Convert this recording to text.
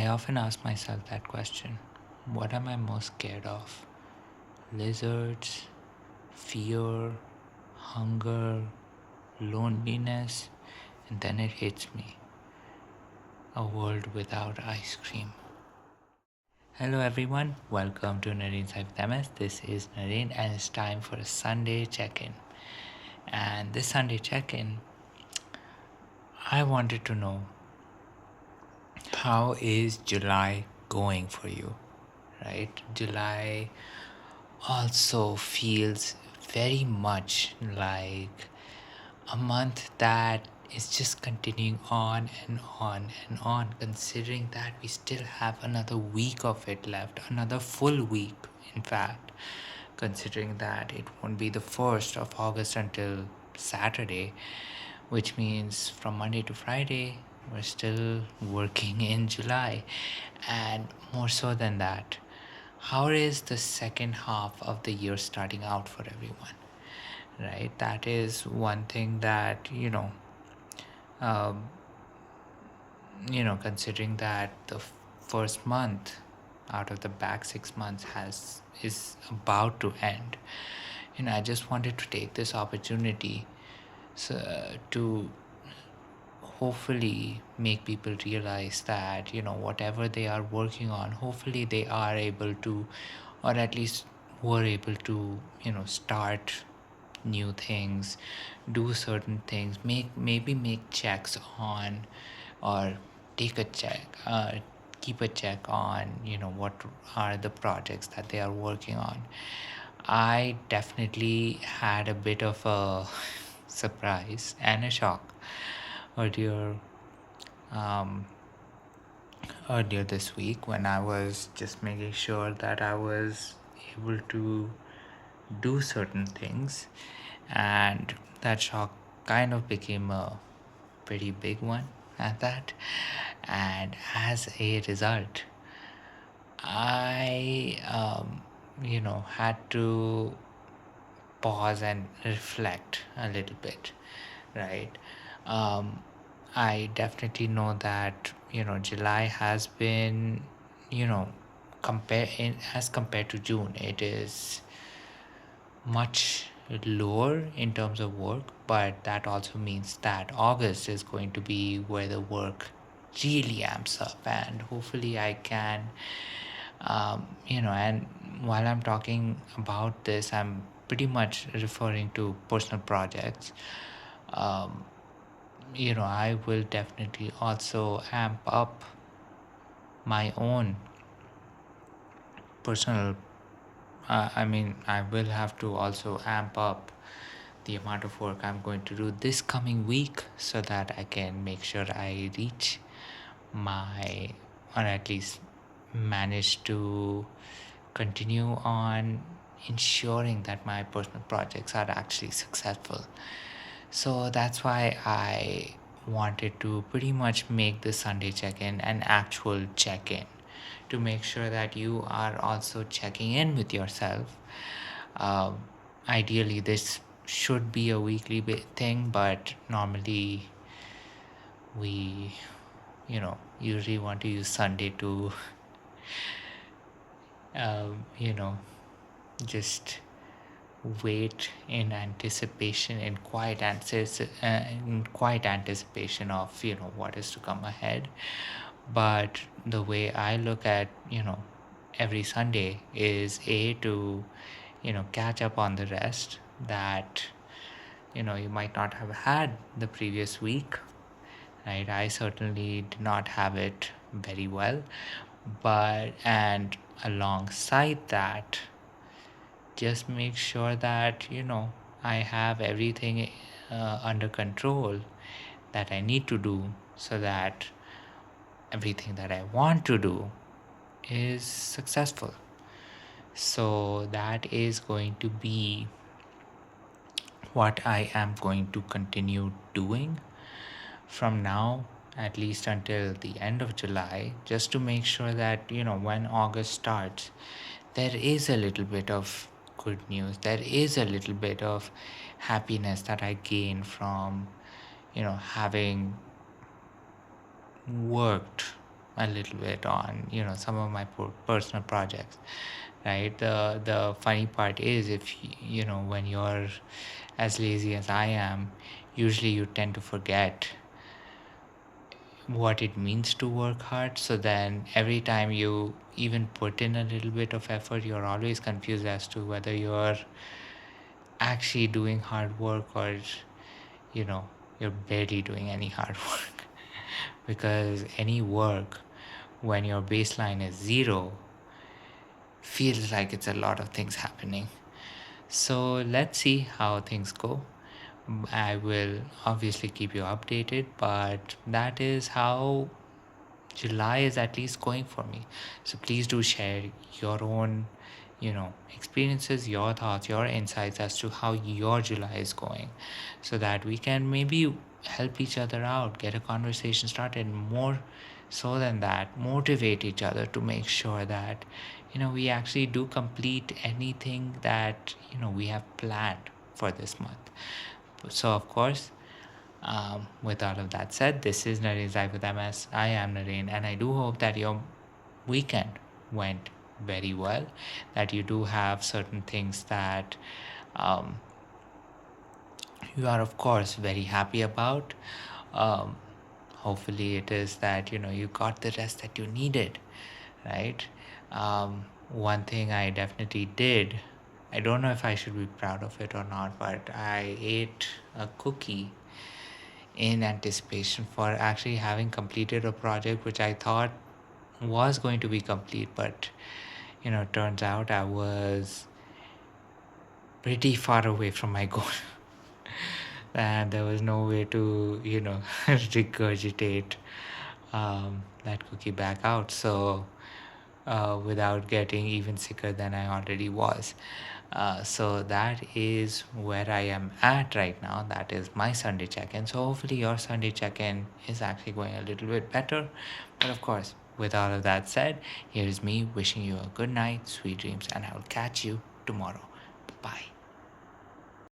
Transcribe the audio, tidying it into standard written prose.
I often ask myself that question. What am I most scared of? Lizards, fear, hunger, loneliness, and then it hits me. A world without ice cream. Hello everyone, welcome to Nareen's Life with MS. This is Nareen and it's time for a Sunday check-in. And this Sunday check-in, I wanted to know, how is July going for you? Right? July also feels very much like a month that is just continuing on and on and on, considering that we still have another week of it left, another full week, in fact, considering that it won't be the 1st of August until Saturday, which means from Monday to Friday, we're still working in July. And more so than that, how is the second half of the year starting out for everyone? Right? That is one thing that, um, considering that the first month out of the back 6 months is about to end. I just wanted to take this opportunity to hopefully make people realize that whatever they are working on, hopefully they are able to, or at least were able to start new things, do certain things, make checks on, or take a check keep a check on what are the projects that they are working on. I definitely had a bit of a surprise and a shock earlier um, earlier this week when I was just making sure that I was able to do certain things, and that shock kind of became a pretty big one at that. And as a result, I had to pause and reflect a little bit, right? um, I definitely know that July has been, as compared to June, it is much lower in terms of work, but that also means that August is going to be where the work really amps up, and hopefully I can, and while I'm talking about this, I'm pretty much referring to personal projects. um, I will definitely also amp up my own personal. I will have to also amp up the amount of work I'm going to do this coming week so that I can make sure I reach my, or at least manage to continue on ensuring that my personal projects are actually successful. So that's why I wanted to pretty much make the Sunday check-in an actual check-in, to make sure that you are also checking in with yourself. Um, Ideally, this should be a weekly thing, but normally we, usually want to use Sunday to, um, you know, just wait in anticipation, in quiet anticipation of what is to come ahead. But the way I look at every Sunday is to catch up on the rest that you might not have had the previous week, right? I certainly did not have it very well, but and alongside that, just make sure that I have everything under control that I need to do, so that everything that I want to do is successful. So that is going to be what I am going to continue doing from now, at least until the end of July, just to make sure that when August starts, there is a little bit of good news, there is a little bit of happiness that I gain from having worked a little bit on some of my personal projects, right? The funny part is, if when you're as lazy as I am, usually you tend to forget what it means to work hard. So then every time you even put in a little bit of effort, you're always confused as to whether you're actually doing hard work, or you know you're barely doing any hard work. Because any work, when your baseline is zero, feels like it's a lot of things happening. So let's see how things go. I will obviously keep you updated, but that is how July is at least going for me. So please do share your own, experiences, your thoughts, your insights as to how your July is going, so that we can maybe help each other out, get a conversation started. More so than that, motivate each other to make sure that, we actually do complete anything that, we have planned for this month. So, of course, with all of that said, this is Narene's Life with MS. I am Narene, and I do hope that your weekend went very well, that you do have certain things that um, you are, of course, very happy about. Um, Hopefully, it is that you got the rest that you needed, right? One thing I definitely did. I don't know if I should be proud of it or not, but I ate a cookie in anticipation for actually having completed a project which I thought was going to be complete, but turns out I was pretty far away from my goal. And there was no way to regurgitate that cookie back out, so without getting even sicker than I already was. So that is where I am at right now. That is my Sunday check-in. So hopefully your Sunday check-in is actually going a little bit better. But of course, with all of that said, here's me wishing you a good night, sweet dreams, and I will catch you tomorrow. Bye.